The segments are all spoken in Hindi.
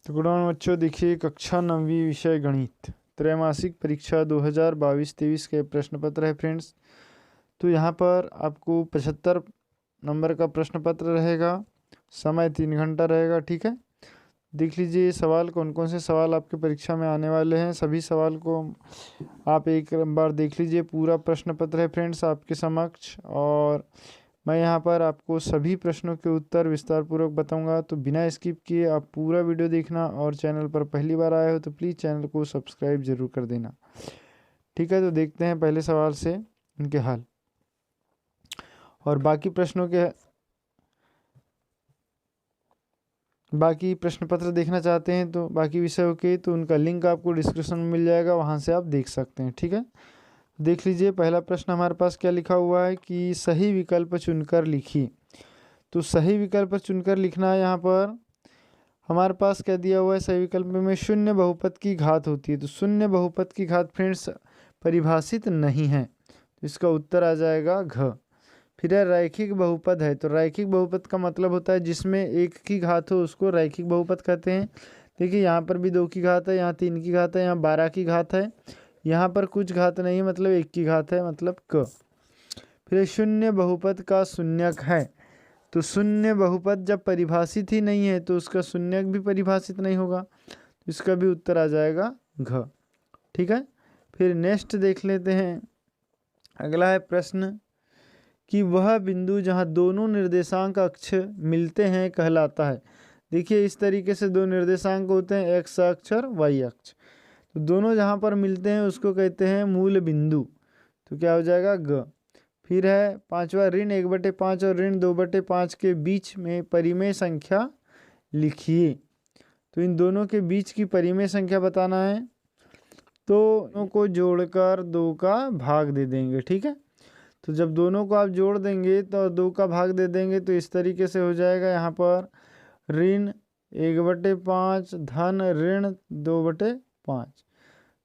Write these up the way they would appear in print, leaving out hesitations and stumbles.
तो गुड मॉर्निंग बच्चों, देखिए कक्षा 9वीं विषय गणित त्रैमासिक परीक्षा 2022-23 के प्रश्न पत्र है फ्रेंड्स। तो यहाँ पर आपको 75 नंबर का प्रश्न पत्र रहेगा, समय 3 घंटा रहेगा। ठीक है, देख लीजिए सवाल कौन कौन से सवाल आपके परीक्षा में आने वाले हैं। सभी सवाल को आप एक बार देख लीजिए। पूरा प्रश्न पत्र है फ्रेंड्स आपके समक्ष, और मैं यहाँ पर आपको सभी प्रश्नों के उत्तर विस्तार पूर्वक बताऊंगा। तो बिना स्किप किए आप पूरा वीडियो देखना, और चैनल पर पहली बार आए हो तो प्लीज़ चैनल को सब्सक्राइब जरूर कर देना। ठीक है, तो देखते हैं पहले सवाल से इनके हल, और बाकी प्रश्न पत्र देखना चाहते हैं तो बाकी विषयों के, तो उनका लिंक आपको डिस्क्रिप्शन में मिल जाएगा, वहाँ से आप देख सकते हैं। ठीक है, देख लीजिए पहला प्रश्न हमारे पास क्या लिखा हुआ है कि सही विकल्प चुनकर लिखिए। तो सही विकल्प चुनकर लिखना है। यहाँ पर हमारे पास क्या दिया हुआ है, सही विकल्प में शून्य बहुपद की घात होती है। तो शून्य बहुपद की घात फ्रेंड्स परिभाषित नहीं है, तो इसका उत्तर आ जाएगा घ। फिर है रैखिक बहुपद है। तो रैखिक बहुपद का मतलब होता है जिसमें एक की घात हो, उसको रैखिक बहुपद कहते हैं। देखिए यहाँ पर भी 2 की घात है, यहाँ 3 की घात है, यहाँ 12 की घात है, यहाँ पर कुछ घात नहीं है, मतलब 1 की घात है, मतलब क। फिर शून्य बहुपद का शून्यक है। तो शून्य बहुपद जब परिभाषित ही नहीं है तो उसका शून्यक भी परिभाषित नहीं होगा, तो इसका भी उत्तर आ जाएगा घ। ठीक है, फिर नेक्स्ट देख लेते हैं। अगला है प्रश्न कि वह बिंदु जहां दोनों निर्देशांक अक्ष मिलते हैं कहलाता है। देखिए इस तरीके से दो निर्देशांक होते हैं, एक्स अक्ष और वाई अक्ष। तो दोनों जहां पर मिलते हैं उसको कहते हैं मूल बिंदु। तो क्या हो जाएगा ग। फिर है पांचवा, ऋण 1/5 और ऋण 2/5 के बीच में परिमेय संख्या लिखिए। तो इन दोनों के बीच की परिमेय संख्या बताना है, तो दोनों को जोड़कर 2 का भाग दे देंगे। ठीक है, तो जब दोनों को आप जोड़ देंगे तो 2 का भाग दे देंगे, तो इस तरीके से हो जाएगा यहाँ पर ऋण 1/5 धन ऋण 2/5।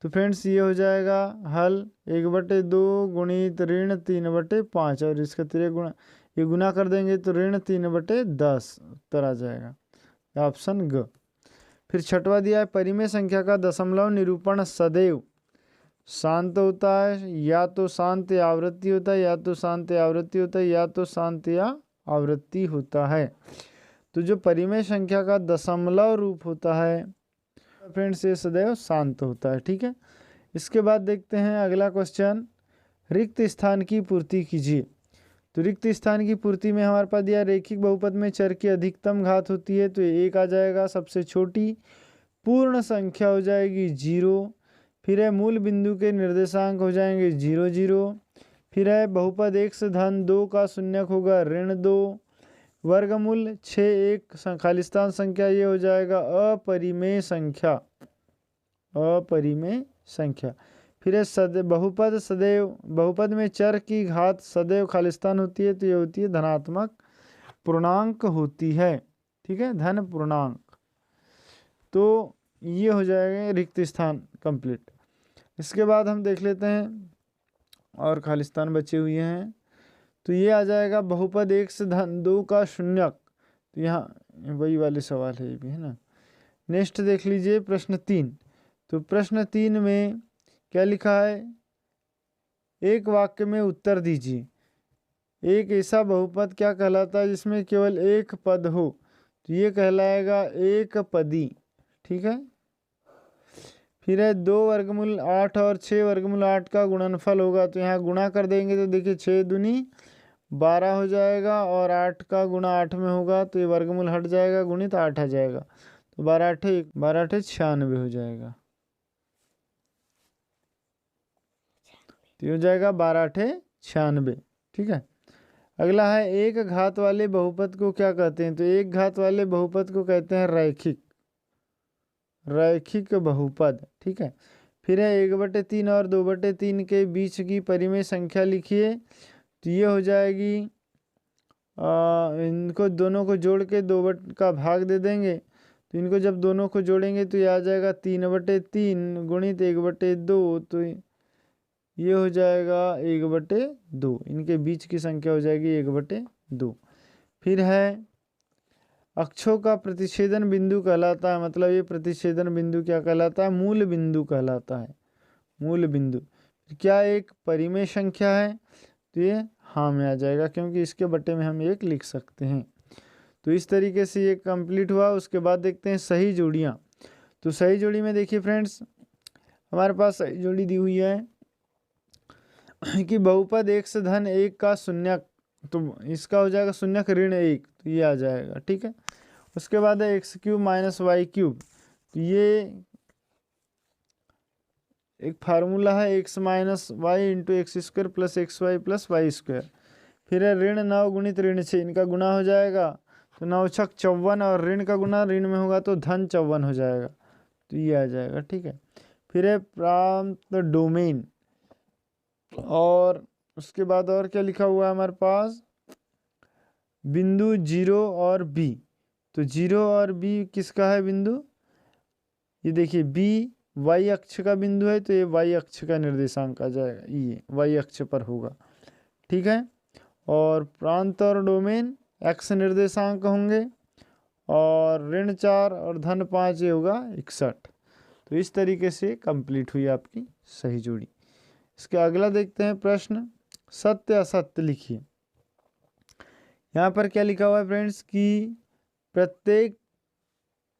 तो फ्रेंड्स ये हो जाएगा हल 1/2 गुणित ऋण 3/5, और इसका त्रिगुणा ये गुना कर देंगे तो ऋण 3/10 उत्तर आ जाएगा, ऑप्शन ग। फिर छठवा दिया है परिमेय संख्या का दशमलव निरूपण सदैव शांत होता है, या तो शांत या आवृत्ति होता है, या तो शांत या आवृत्ति होता है, या तो शांत या आवृत्ति होता है। तो जो परिमेय संख्या का दशमलव रूप होता है फ्रेंड्स ये सदैव शांत होता है। ठीक है, इसके बाद देखते हैं अगला क्वेश्चन, रिक्त स्थान की पूर्ति कीजिए। तो रिक्त स्थान की पूर्ति में हमारे पास दिया रैखिक बहुपद में चर की अधिकतम घात होती है, तो 1 आ जाएगा। सबसे छोटी पूर्ण संख्या हो जाएगी 0। फिर है मूल बिंदु के निर्देशांक हो जाएंगे 0 0। फिर है बहुपद x धन 2 का शून्यक होगा ऋण 2। वर्गमूल 6 एक खालिस्तान संख्या, ये हो जाएगा अपरिमेय संख्या, अपरिमेय संख्या। फिर है बहुपद सदैव, बहुपद में चर की घात सदैव खालिस्तान होती है, तो ये होती है धनात्मक पूर्णांक होती है। ठीक है, धन पूर्णांक। तो ये हो जाएगा रिक्त स्थान कंप्लीट। इसके बाद हम देख लेते हैं और खालिस्तान बचे हुए हैं। तो ये आ जाएगा बहुपद x धन 2 का शून्यक। तो यहाँ वही वाले सवाल है ये भी, है ना। नेक्स्ट देख लीजिए प्रश्न 3। तो प्रश्न 3 में क्या लिखा है, एक वाक्य में उत्तर दीजिए। एक ऐसा बहुपद क्या कहलाता है जिसमें केवल एक पद हो, तो ये कहलाएगा एक पदी। ठीक है, फिर है 2 वर्गमूल 8 और 6 वर्गमूल 8 का गुणनफल होगा, तो यहाँ गुणा कर देंगे तो देखिए 6 दूनी 12 हो जाएगा, और 8 का गुणा 8 में होगा, तो ये वर्गमूल हट जाएगा, गुणित 8 आ जाएगा, तो 12 8 96 हो जाएगा। तो ये हो जाएगा 12 8 96। ठीक है, अगला है एक घात वाले बहुपद को क्या कहते हैं। तो एक घात वाले बहुपद को कहते हैं रैखिक, रैखिक बहुपद। ठीक है, फिर है 1/3 और 2/3 के बीच की परिमेय संख्या लिखिए। तो ये हो जाएगी इनको दोनों को जोड़ के 2 का भाग दे देंगे, तो इनको जब दोनों को जोड़ेंगे तो ये आ जाएगा 3/3 गुणित 1/2, तो ये हो जाएगा 1/2। इनके बीच की संख्या हो जाएगी 1/2। फिर है अक्षों का प्रतिच्छेदन बिंदु कहलाता है। मतलब ये प्रतिच्छेदन बिंदु क्या कहलाता है? मूल बिंदु कहलाता है। मूल बिंदु क्या एक परिमेय संख्या है? तो ये हाँ में आ जाएगा, क्योंकि इसके बटे में हम एक लिख सकते हैं। तो इस तरीके से ये कंप्लीट हुआ। उसके बाद देखते हैं सही जोड़ियाँ। तो सही जोड़ी में देखिए फ्रेंड्स, हमारे पास सही जोड़ी दी हुई है कि बहुपद x धन 1 का शून्यक, तो इसका हो जाएगा शून्यक ऋण 1, तो ये आ जाएगा। ठीक है। उसके बाद है x cube minus y cube, तो ये एक फार्मूला है x minus y into x square plus x y plus y square. फिर है ऋण 9 गुणित ऋण 6, इनका गुणा हो जाएगा तो 9 छक 54, और ऋण का गुणा ऋण में होगा तो धन 54 हो जाएगा, तो ये आ जाएगा। ठीक है। फिर है प्रांत डोमेन, और उसके बाद और क्या लिखा हुआ है हमारे पास? बिंदु 0 और b। तो 0 और b किसका है बिंदु? ये देखिए b y अक्ष का बिंदु है, तो ये y अक्ष का निर्देशांक आ जाएगा, ये y अक्ष पर होगा। ठीक है। और प्रांत और डोमेन x निर्देशांक होंगे, और ऋण 4 और धन 5 ये होगा 61। तो इस तरीके से कंप्लीट हुई आपकी सही जोड़ी। इसके अगला देखते हैं प्रश्न, सत्य असत्य लिखिए। यहाँ पर क्या लिखा हुआ है फ्रेंड्स कि प्रत्येक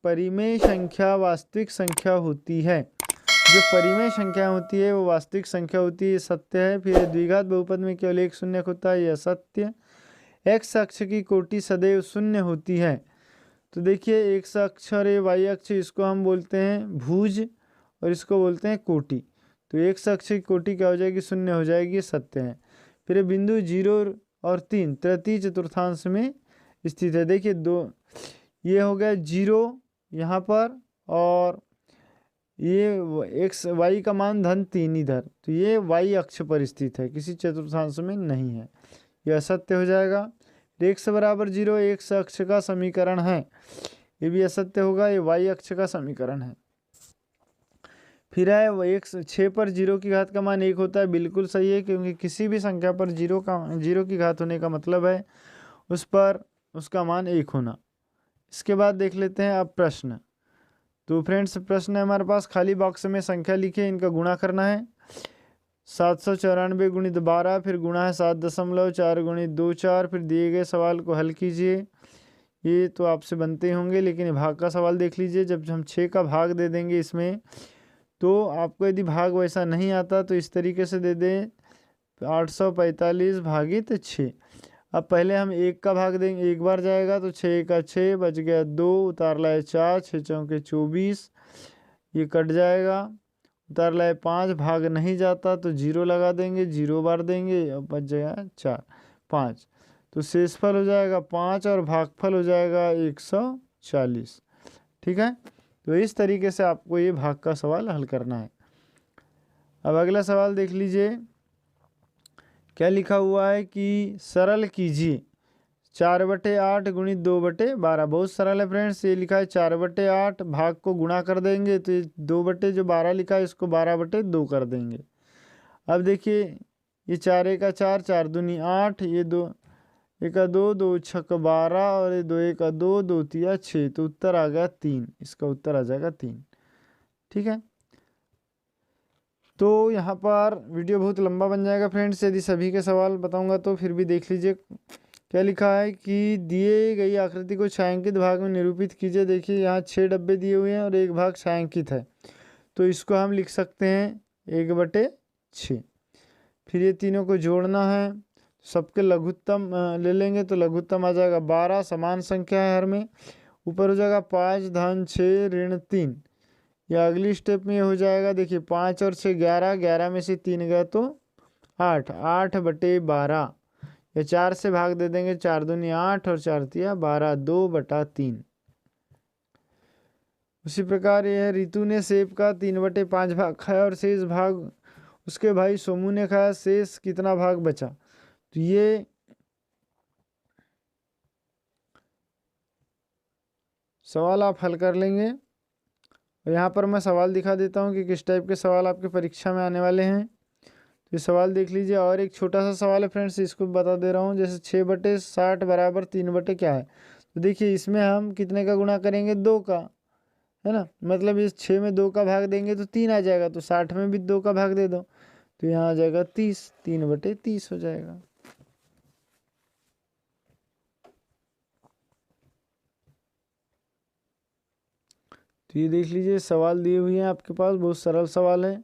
परिमेय संख्या वास्तविक संख्या होती है। जो परिमेय संख्या होती है वो वास्तविक संख्या होती है, ये सत्य है। फिर द्विघात बहुपद में केवल एक शून्य होता है, यह असत्य। एक्स अक्ष की कोटि सदैव शून्य होती है। तो देखिए एक्स अक्ष और वाई अक्ष, इसको हम बोलते हैं भुज और इसको बोलते हैं कोटि। तो एक्स अक्ष की कोटि क्या हो जाएगी? शून्य हो जाएगी, सत्य है। फिर बिंदु 0 और 3 तृतीय चतुर्थांश में स्थित है। देखिए दो, ये हो गया 0 यहाँ पर, और ये एक्स वाई का मान धन 3 इधर, तो ये वाई अक्ष पर स्थित है, किसी चतुर्थांश में नहीं है, यह असत्य हो जाएगा। एक्स बराबर 0 एक्स अक्ष का समीकरण है, ये भी असत्य होगा, ये वाई अक्ष का समीकरण है। फिर है वो एक्स 6 पर 0 की घात का मान 1 होता है, बिल्कुल सही है, क्योंकि किसी भी संख्या पर 0 की घात होने का मतलब है उस पर उसका मान 1 होना। इसके बाद देख लेते हैं अब प्रश्न। तो फ्रेंड्स प्रश्न है हमारे पास, खाली बॉक्स में संख्या लिखे, इनका गुणा करना है। 794 गुणित 12, फिर गुणा है 7.4 गुणित 24। फिर दिए गए सवाल को हल कीजिए। ये तो आपसे बनते होंगे, लेकिन भाग का सवाल देख लीजिए। जब हम 6 का भाग दे देंगे इसमें, तो आपको यदि भाग वैसा नहीं आता तो इस तरीके से दे दें 845 भागित 6। अब पहले हम 1 का भाग देंगे, एक बार जाएगा तो 6 का 6 बच गया 2, उतार लाए 4, 6 चौके 24, ये कट जाएगा। उतार लाए 5, भाग नहीं जाता तो 0 लगा देंगे, 0 बार देंगे, अब बच जाएगा 4 5, तो शेषफल हो जाएगा 5 और भागफल हो जाएगा 140। ठीक है। तो इस तरीके से आपको ये भाग का सवाल हल करना है। अब अगला सवाल देख लीजिए, क्या लिखा हुआ है कि सरल कीजिए 4/8 गुणित 2/12। बहुत सरल है फ्रेंड्स, ये लिखा है 4/8, भाग को गुणा कर देंगे तो ये 2/12 लिखा है, इसको 12/2 कर देंगे। अब देखिए ये 4 1 4, 4 दूनी 8, ये 2 1 2, 2 6 12, और ये 2 1 2, 2 3 6, तो उत्तर आ गया 3, इसका उत्तर आ जाएगा 3। ठीक है। तो यहाँ पर वीडियो बहुत लंबा बन जाएगा फ्रेंड्स, यदि सभी के सवाल बताऊंगा तो। फिर भी देख लीजिए क्या लिखा है कि दिए गई आकृति को छायांकित भाग में निरूपित कीजिए। देखिए यहाँ 6 डब्बे दिए हुए हैं और एक भाग छायांकित है, तो इसको हम लिख सकते हैं 1/6। फिर ये तीनों को जोड़ना है, सबके लघुत्तम ले लेंगे तो लघुत्तम आ जाएगा 12, समान संख्या है हर में। ऊपर हो जाएगा 5 धन 6 ऋण 3। या अगली स्टेप में हो जाएगा, देखिए 5 और 6 11, 11 में से 3 गया तो 8, 8/12। या 4 से भाग दे देंगे, 4 दूनी 8 और 4 तिया 12, 2/3। उसी प्रकार यह रितु ने सेब का 3/5 भाग खाया और शेष भाग उसके भाई सोमू ने खाया, शेष कितना भाग बचा? तो ये सवाल आप हल कर लेंगे। और यहाँ पर मैं सवाल दिखा देता हूँ कि किस टाइप के सवाल आपके परीक्षा में आने वाले हैं। तो ये सवाल देख लीजिए। और एक छोटा सा सवाल है फ्रेंड्स, इसको बता दे रहा हूँ। जैसे 6/60 बराबर 3 क्या है? तो देखिए इसमें हम कितने का गुणा करेंगे, 2 का, है ना। मतलब इस 6 में 2 का भाग देंगे तो 3 आ जाएगा, तो 60 में भी 2 का भाग दे दो तो यहाँ आ जाएगा 30, 3/30 हो जाएगा। तो ये देख लीजिए सवाल दिए हुए हैं आपके पास, बहुत सरल सवाल है,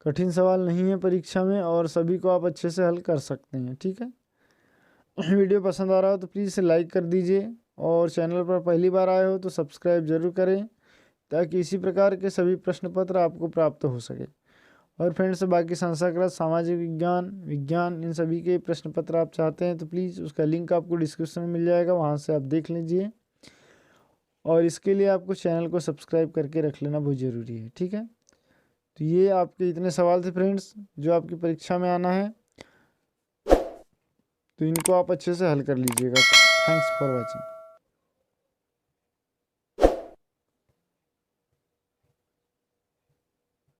कठिन सवाल नहीं है परीक्षा में, और सभी को आप अच्छे से हल कर सकते हैं। ठीक है, वीडियो पसंद आ रहा हो तो प्लीज़ इसे लाइक कर दीजिए, और चैनल पर पहली बार आए हो तो सब्सक्राइब जरूर करें, ताकि इसी प्रकार के सभी प्रश्न पत्र आपको प्राप्त हो सके। और फ्रेंड्स, बाकी संस्कृत, सामाजिक विज्ञान, विज्ञान, इन सभी के प्रश्न पत्र आप चाहते हैं तो प्लीज़ उसका लिंक आपको डिस्क्रिप्शन में मिल जाएगा, वहाँ से आप देख लीजिए। और इसके लिए आपको चैनल को सब्सक्राइब करके रख लेना बहुत ज़रूरी है। ठीक है, तो ये आपके इतने सवाल थे फ्रेंड्स जो आपकी परीक्षा में आना है, तो इनको आप अच्छे से हल कर लीजिएगा। Thanks for watching.